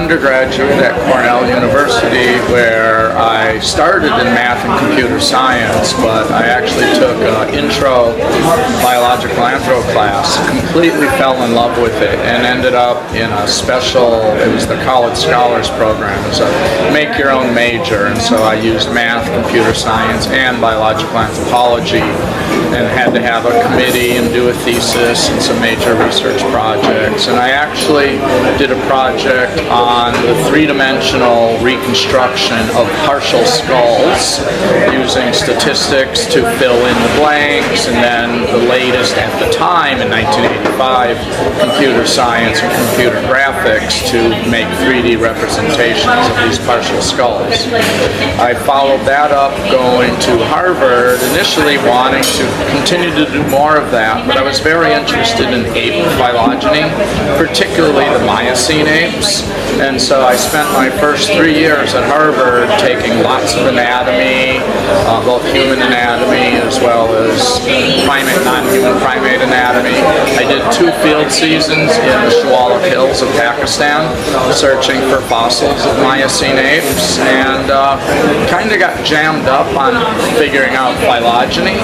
undergraduate at Cornell University, where I started in math and computer science, but I actually took an intro biological anthro class, completely fell in love with it, and ended up in a special, it was the College Scholars Program. It was a make your own major, and so I used math, computer science, and biological anthropology, and had to have a committee and do a thesis and some major research projects. And I actually did a project on the three-dimensional reconstruction of partial skulls using statistics to fill in the blanks, and then the latest at the time in 1985, computer science and computer graphics to make 3D representations of these partial skulls. I followed that up going to Harvard, initially wanting to continue to do more of that, but I was very interested in ape phylogeny, particularly the Miocene apes, and so I spent my first 3 years at Harvard taking lots of anatomy, both human anatomy as well as primate, non-human primate anatomy. I did 2 field seasons in the Shuwalik Hills of Pakistan, searching for fossils of Miocene apes, and kind of got jammed up on figuring out phylogeny,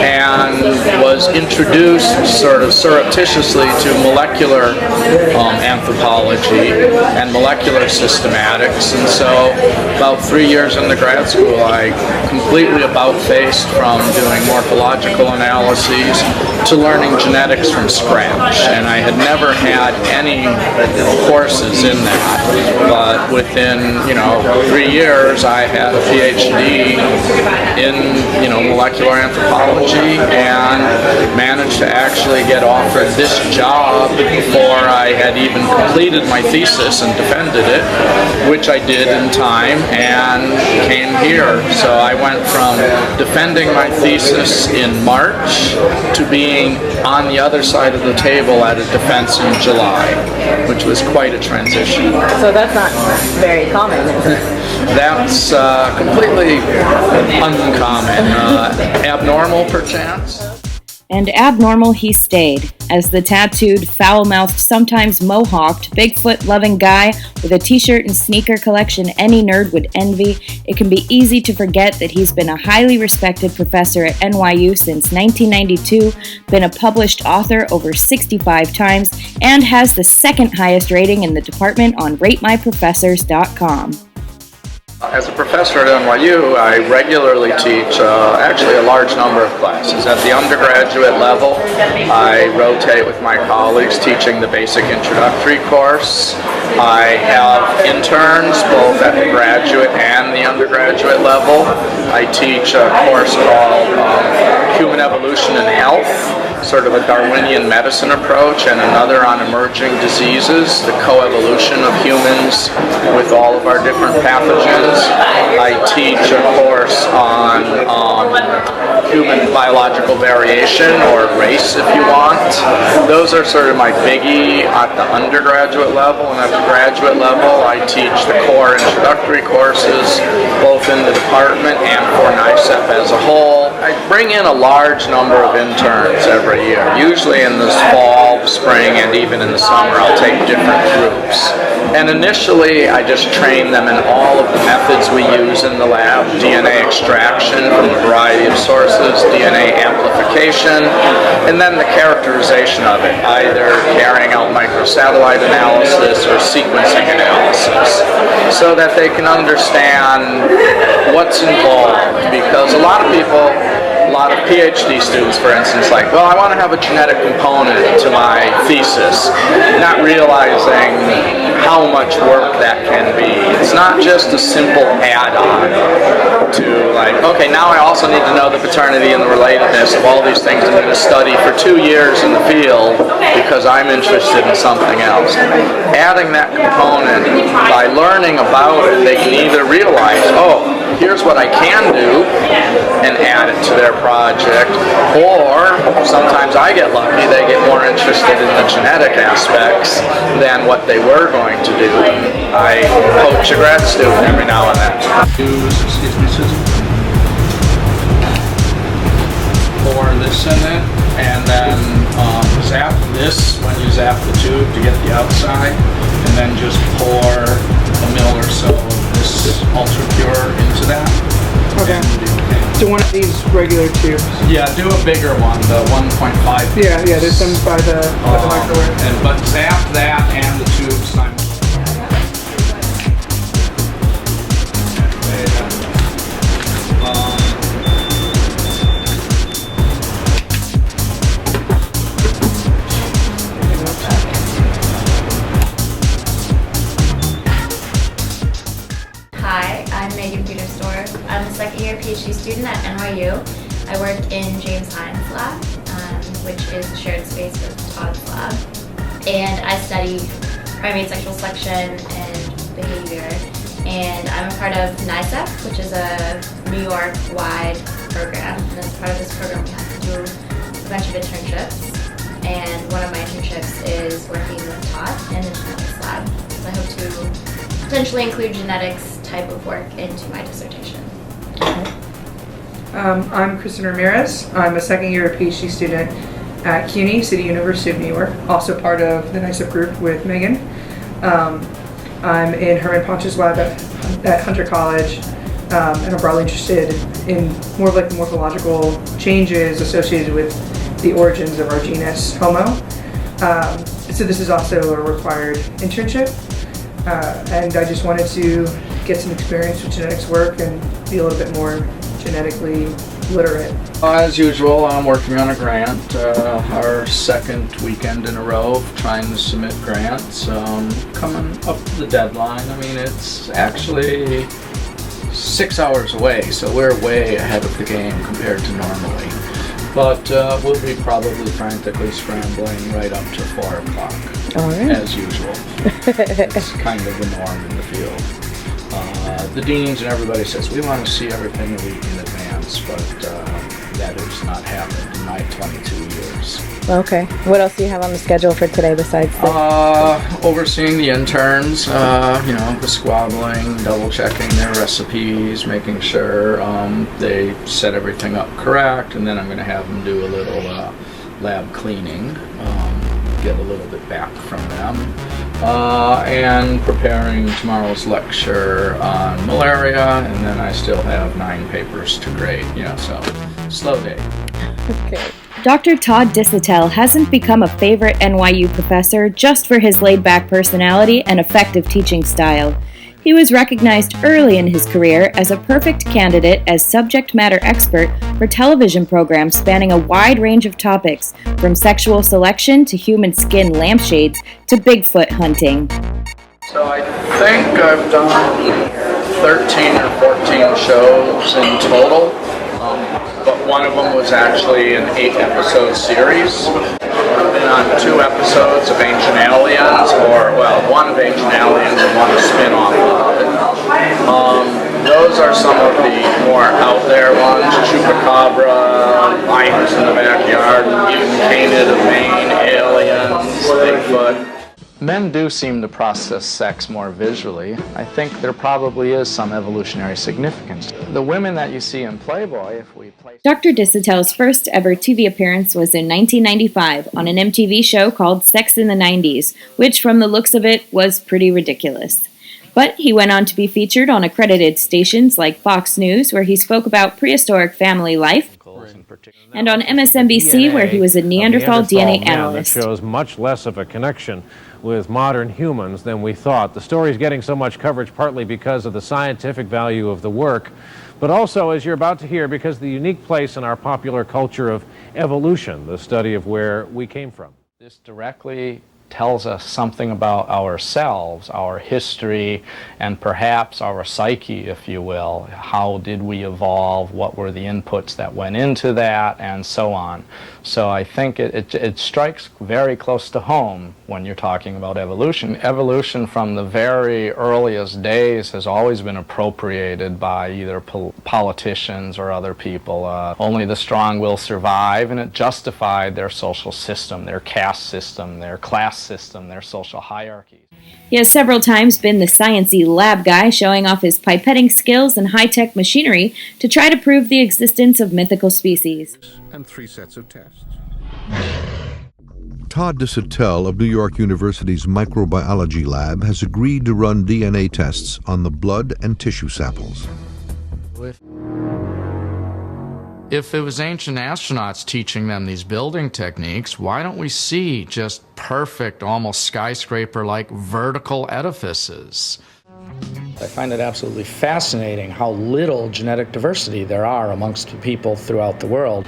and was introduced sort of surreptitiously to molecular anthropology and molecular systematics. And so about 3 years into grad school, I completely about-faced from doing morphological analyses to learning genetics from scratch. And I had never had any courses in that, but within 3 years I had a PhD in molecular anthropology, and managed to actually get offered this job before I had even completed my thesis and defended it, which I did in time, and came here. So I went from defending my thesis in March to being on the other side of the table at a defense in July, which was quite a transition. So that's not very common, is it? That's completely uncommon. Abnormal, perchance? And abnormal he stayed, as the tattooed, foul-mouthed, sometimes mohawked, Bigfoot-loving guy with a t-shirt and sneaker collection any nerd would envy. It can be easy to forget that he's been a highly respected professor at NYU since 1992, been a published author over 65 times, and has the second highest rating in the department on RateMyProfessors.com. As a professor at NYU, I regularly teach actually a large number of classes. At the undergraduate level, I rotate with my colleagues teaching the basic introductory course. I have interns both at the graduate and the undergraduate level. I teach a course called Human Evolution and Health, sort of a Darwinian medicine approach, and another on emerging diseases, the coevolution of humans with all of our different pathogens. I teach a course on human biological variation, or race if you want. Those are sort of my biggie at the undergraduate level, and at the graduate level I teach the core introductory courses both in the department and for NICEP as a whole. I bring in a large number of interns every year. Usually in the fall, spring, and even in the summer I'll take different groups. And initially I just train them in all of the methods we use in the lab: DNA extraction from a variety of sources, DNA amplification, and then the characterization of it, either carrying out microsatellite analysis or sequencing analysis, so that they can understand what's involved. Because a lot of people, a lot of PhD students, for instance, like, well, I want to have a genetic component to my thesis, not realizing how much work that can be. It's not just a simple add-on to, like, okay, now I also need to know the paternity and the relatedness of all these things I'm going to study for 2 years in the field because I'm interested in something else. Adding that component, by learning about it, they can either realize, oh, here's what I can do, and add it to their project, or sometimes I get lucky, they get more interested in the genetic aspects than what they were going to do. I coach a grad student every now and then. pour this in it, and then zap this when you zap the tube to get the outside, and then just pour a mil or so of this ultra pure into that. Okay. And So one of these regular tubes. yeah, do a bigger one, the 1.5. Yeah, there's some by the microwave. But zap that and the tube simultaneously. Hi, I'm Megan Petersdorf. I'm a second year PhD student at NYU. I work in James Hines' lab, which is a shared space with Todd's lab. And I study primate sexual selection and behavior. And I'm a part of NICEP, which is a New York-wide program. And as part of this program, we have to do a bunch of internships. And one of my internships is working with Todd in the genetics lab. So I hope to potentially include genetics type of work into my dissertation. I'm Kristen Ramirez. I'm a second year PhD student at CUNY, City University of New York, also part of the NICEP group with Megan. I'm in Herman Ponch's lab at Hunter College, and I'm broadly interested in more of like the morphological changes associated with the origins of our genus Homo. So this is also a required internship, and I just wanted to get some experience with genetics work and be a little bit more genetically literate. As usual, I'm working on a grant, our second weekend in a row of trying to submit grants. Coming up to the deadline. I mean, it's actually 6 hours away, so we're way ahead of the game compared to normally. But we'll be probably frantically scrambling right up to 4 o'clock, as usual. It's kind of the norm in the field. The deans and everybody says, we want to see everything a week in advance, but that has not happened in my 22 years. Okay. What else do you have on the schedule for today besides this? Overseeing the interns, the squabbling, double checking their recipes, making sure they set everything up correct, and then I'm going to have them do a little lab cleaning, get a little bit back from them, and preparing tomorrow's lecture on malaria, and then I still have 9 papers to grade, so slow day. Okay. Dr. Todd Disotell hasn't become a favorite NYU professor just for his laid-back personality and effective teaching style. He was recognized early in his career as a perfect candidate as subject matter expert for television programs spanning a wide range of topics, from sexual selection to human skin lampshades to Bigfoot hunting. So I think I've done 13 or 14 shows in total, but one of them was actually an 8-episode series. I've been on 2 episodes of Ancient Aliens, one of Ancient Aliens and one a spin-off of it. Those are some of the more out there ones: Chupacabra, Lions in the Backyard, Mutant Canid of Maine, Aliens, Bigfoot. Men do seem to process sex more visually. I think there probably is some evolutionary significance. The women that you see in Playboy, if we play... Dr. Disotell's first ever TV appearance was in 1995 on an MTV show called Sex in the 90s, which, from the looks of it, was pretty ridiculous. But he went on to be featured on accredited stations like Fox News, where he spoke about prehistoric family life, and on MSNBC, where he was a Neanderthal DNA analyst. That shows much less of a connection with modern humans than we thought. The story's getting so much coverage partly because of the scientific value of the work, but also, as you're about to hear, because of the unique place in our popular culture of evolution, the study of where we came from. This directly tells us something about ourselves, our history, and perhaps our psyche, if you will. How did we evolve? What were the inputs that went into that? And so on. So I think it strikes very close to home when you're talking about evolution. Evolution from the very earliest days has always been appropriated by either politicians or other people. Only the strong will survive, and it justified their social system, their caste system, their class caste system, their social hierarchies. He has several times been the sciencey lab guy, showing off his pipetting skills and high-tech machinery to try to prove the existence of mythical species. And 3 sets of tests. Todd Disotell of New York University's microbiology lab has agreed to run DNA tests on the blood and tissue samples. If it was ancient astronauts teaching them these building techniques, why don't we see just perfect, almost skyscraper-like vertical edifices? I find it absolutely fascinating how little genetic diversity there are amongst people throughout the world.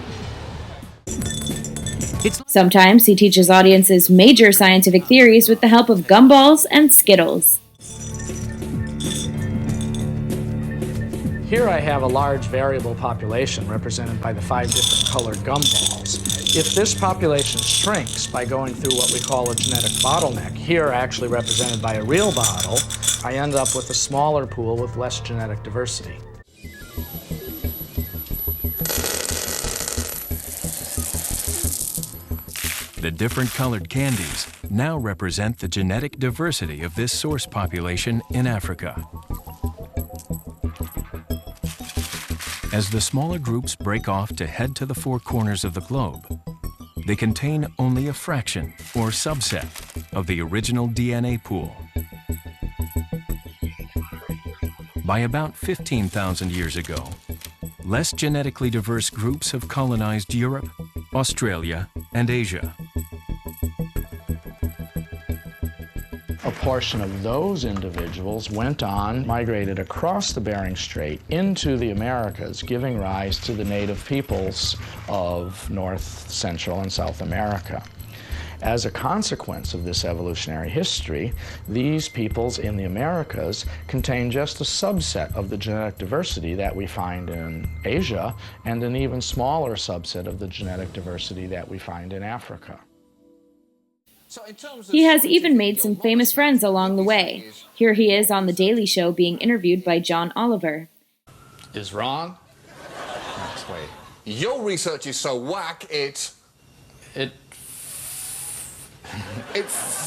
Sometimes he teaches audiences major scientific theories with the help of gumballs and Skittles. Here I have a large variable population represented by the 5 different colored gumballs. If this population shrinks by going through what we call a genetic bottleneck, here actually represented by a real bottle, I end up with a smaller pool with less genetic diversity. The different colored candies now represent the genetic diversity of this source population in Africa. As the smaller groups break off to head to the 4 corners of the globe, they contain only a fraction or subset of the original DNA pool. By about 15,000 years ago, less genetically diverse groups have colonized Europe, Australia, and Asia. A portion of those individuals went on, migrated across the Bering Strait into the Americas, giving rise to the native peoples of North, Central, and South America. As a consequence of this evolutionary history, these peoples in the Americas contain just a subset of the genetic diversity that we find in Asia, and an even smaller subset of the genetic diversity that we find in Africa. He has even made some famous friends along the way. Here he is on The Daily Show being interviewed by John Oliver. Is wrong? Next way. Your research is so whack,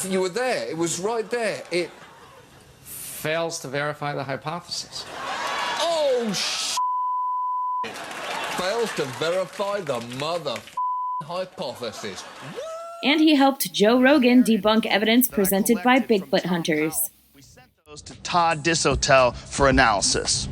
you were there. It was right there. It fails to verify the hypothesis. Oh, fails to verify the hypothesis. And he helped Joe Rogan debunk evidence presented by Bigfoot hunters. We sent those to Todd Disotell for analysis.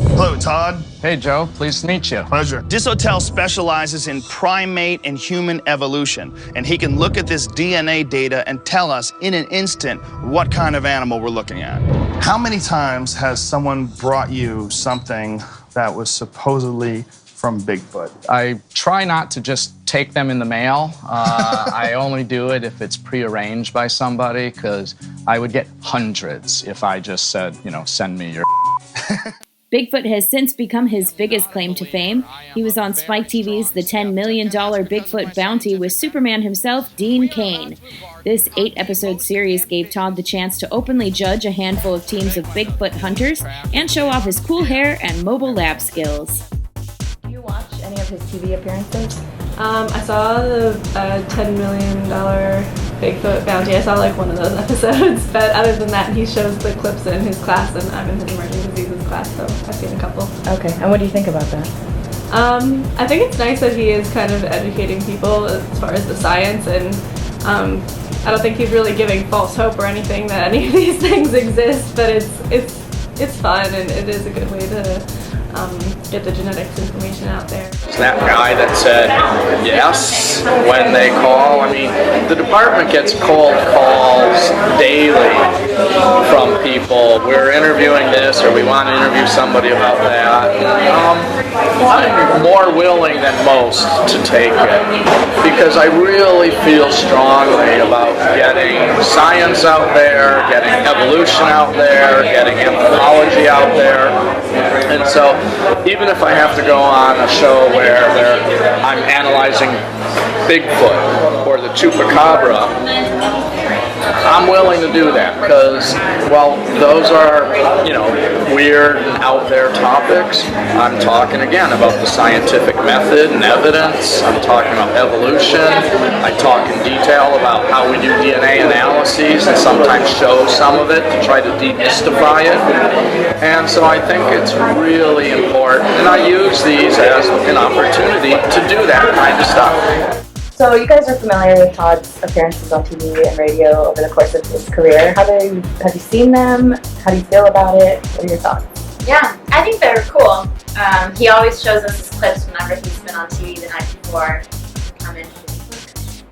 Hello, Todd. Hey, Joe. Pleased to meet you. Pleasure. Disotell specializes in primate and human evolution, and he can look at this DNA data and tell us in an instant what kind of animal we're looking at. How many times has someone brought you something that was supposedly from Bigfoot? I try not to just take them in the mail. I only do it if it's prearranged by somebody, because I would get hundreds if I just said, send me your Bigfoot has since become his biggest claim to fame. He was on Spike TV's The $10 Million Bigfoot Bounty with Superman himself, Dean Cain. This 8-episode series gave Todd the chance to openly judge a handful of teams of Bigfoot hunters and show off his cool hair and mobile lab skills. Do you watch any of his TV appearances? I saw the $10 million Bigfoot Bounty. I saw one of those episodes, but other than that, he shows the clips in his class, and I'm in his emerging diseases class, so I've seen a couple. Okay, and what do you think about that? I think it's nice that he is kind of educating people as far as the science, and I don't think he's really giving false hope or anything that any of these things exist, but it's fun, and it is a good way to get the genetics information out there. It's that guy that said yes when they call. I mean, the department gets cold calls daily from people. We're interviewing this, or we want to interview somebody about that. I'm more willing than most to take it, because I really feel strongly about getting science out there, getting evolution out there, getting anthropology out there. And so even if I have to go on a show where I'm analyzing Bigfoot or the Chupacabra, I'm willing to do that because, well, those are, weird and out there topics. I'm talking again about the scientific method and evidence. I'm talking about evolution. I talk in detail about how we do DNA analyses and sometimes show some of it to try to demystify it. And so I think it's really important, and I use these as an opportunity to do that kind of stuff. So you guys are familiar with Todd's appearances on TV and radio over the course of his career. Have you seen them? How do you feel about it? What are your thoughts? Yeah, I think they're cool. He always shows us his clips whenever he's been on TV the night before. Come in,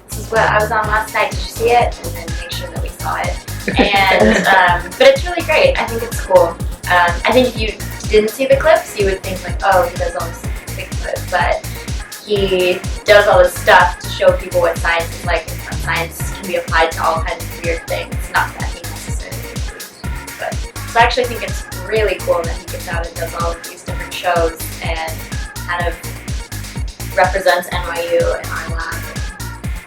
this is what I was on last night. Did you see it? And then make sure that we saw it. And but it's really great. I think it's cool. I think if you didn't see the clips, you would think like, oh, he does all this big clips, but he does all this stuff to show people what science is like and how science can be applied to all kinds of weird things. Not that he necessarily agrees. But so I actually think it's really cool that he gets out and does all of these different shows and kind of represents NYU in our lab.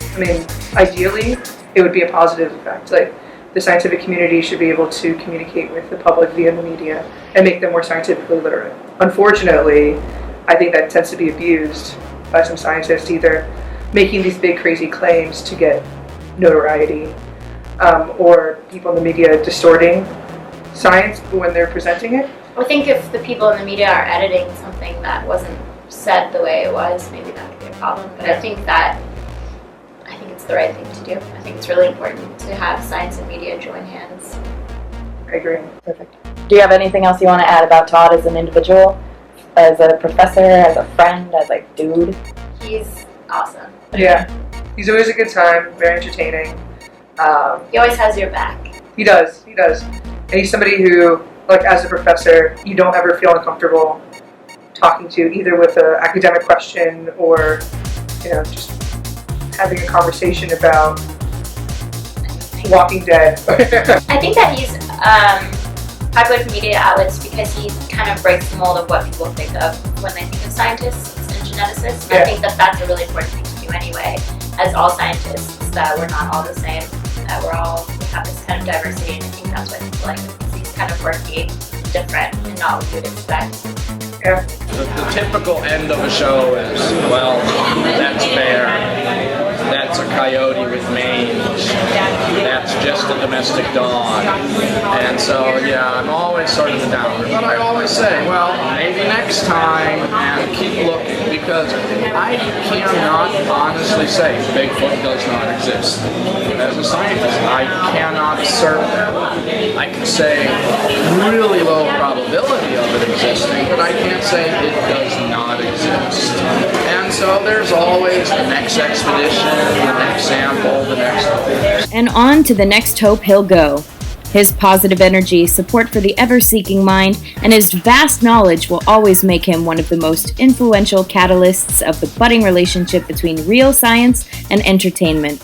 I mean, ideally, it would be a positive effect. Like, the scientific community should be able to communicate with the public via the media and make them more scientifically literate. Unfortunately, I think that tends to be abused by some scientists, either making these big crazy claims to get notoriety, or people in the media distorting science when they're presenting it. I think if the people in the media are editing something that wasn't said the way it was, maybe that could be a problem. But I think it's the right thing to do. I think it's really important to have science and media join hands. I agree. Perfect. Do you have anything else you want to add about Todd as an individual? As a professor, as a friend, as a dude? He's awesome. Yeah. He's always a good time, very entertaining. He always has your back. He does. And he's somebody who, like, as a professor, you don't ever feel uncomfortable talking to, either with an academic question or, just having a conversation about Walking Dead. I think that he's popular for media outlets because he kind of breaks the mold of what people think of when they think of scientists and geneticists. And I think that that's a really important thing to do anyway, as all scientists, that we're not all the same, that we have this kind of diversity, and I think that's what people like him, because he's kind of quirky, different, and not what you would expect. Yeah. The typical end of a show is, well, that's bear, that's a coyote with mange, that's just a domestic dog. And so, yeah, I'm always sort of the downer. But I always say, well, maybe next time, and keep looking, because I cannot honestly say Bigfoot does not exist. As a scientist, I cannot assert that. I can say really low probability of it existing, but I can't say it does not exist. And so there's always the next expedition, the next sample, the next hope. And on to the next hope he'll go. His positive energy, support for the ever-seeking mind, and his vast knowledge will always make him one of the most influential catalysts of the budding relationship between real science and entertainment.